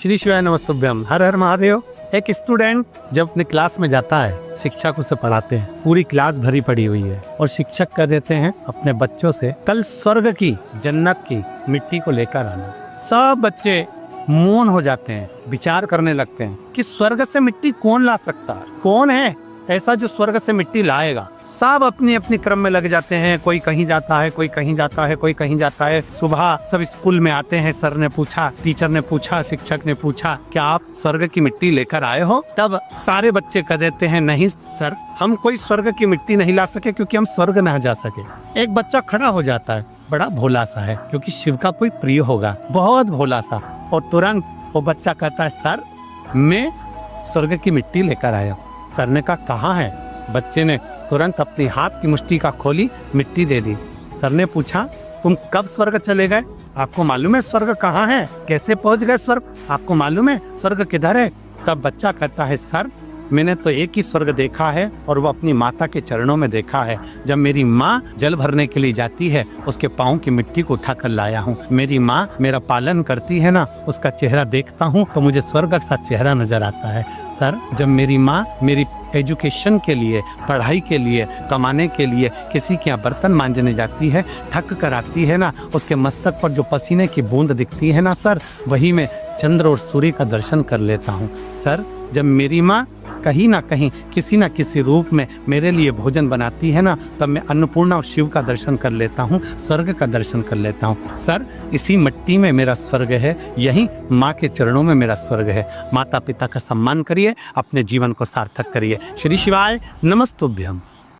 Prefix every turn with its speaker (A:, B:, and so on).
A: श्री शिवाय नमस्तुभ्यम। हर हर महादेव। एक स्टूडेंट जब अपने क्लास में जाता है, शिक्षक उसे पढ़ाते हैं, पूरी क्लास भरी पड़ी हुई है और शिक्षक कह देते हैं अपने बच्चों से कल स्वर्ग की जन्नत की मिट्टी को लेकर आना। सब बच्चे मौन हो जाते हैं, विचार करने लगते हैं कि स्वर्ग से मिट्टी कौन ला सकता है, कौन है ऐसा जो स्वर्ग से मिट्टी लाएगा। सब अपनी अपनी क्रम में लग जाते हैं, कोई कहीं जाता है, कोई कहीं जाता है, कोई कहीं जाता है। सुबह सब स्कूल में आते हैं, सर ने पूछा, टीचर ने पूछा, शिक्षक ने पूछा क्या आप स्वर्ग की मिट्टी लेकर आए हो? तब सारे बच्चे कह देते हैं नहीं सर, हम कोई स्वर्ग की मिट्टी नहीं ला सके क्योंकि हम स्वर्ग न जा सके। एक बच्चा खड़ा हो जाता है, बड़ा भोला सा है क्योंकि शिव का कोई प्रिय होगा, बहुत भोला सा, और तुरंत वो बच्चा कहता है सर मैं स्वर्ग की मिट्टी लेकर आया। सर ने कहा कहाँ है? बच्चे ने तुरंत अपनी हाथ की मुट्ठी का खोली, मिट्टी दे दी। सर ने पूछा तुम कब स्वर्ग चले गए? आपको मालूम है स्वर्ग कहाँ है? कैसे पहुंच गए स्वर्ग? आपको मालूम है स्वर्ग किधर है? तब बच्चा कहता है सर मैंने तो एक ही स्वर्ग देखा है और वो अपनी माता के चरणों में देखा है। जब मेरी माँ जल भरने के लिए जाती है, उसके पाँव की मिट्टी को उठा कर लाया हूँ। मेरी माँ मेरा पालन करती है ना, उसका चेहरा देखता हूँ तो मुझे स्वर्ग सा चेहरा नजर आता है। सर जब मेरी माँ मेरी एजुकेशन के लिए, पढ़ाई के लिए, कमाने के लिए किसी के यहाँ बर्तन मांजने जाती है, थक कर आती है ना, उसके मस्तक पर जो पसीने की बूंद दिखती है ना सर, वही मैं चंद्र और सूर्य का दर्शन कर लेता हूँ। सर जब मेरी माँ कहीं ना कहीं किसी न किसी रूप में मेरे लिए भोजन बनाती है ना, तब मैं अन्नपूर्णा और शिव का दर्शन कर लेता हूँ, स्वर्ग का दर्शन कर लेता हूँ। सर इसी मिट्टी में मेरा स्वर्ग है, यही माँ के चरणों में मेरा स्वर्ग है। माता पिता का सम्मान करिए, अपने जीवन को सार्थक करिए। श्री शिवाय नमस्तुभ्यम।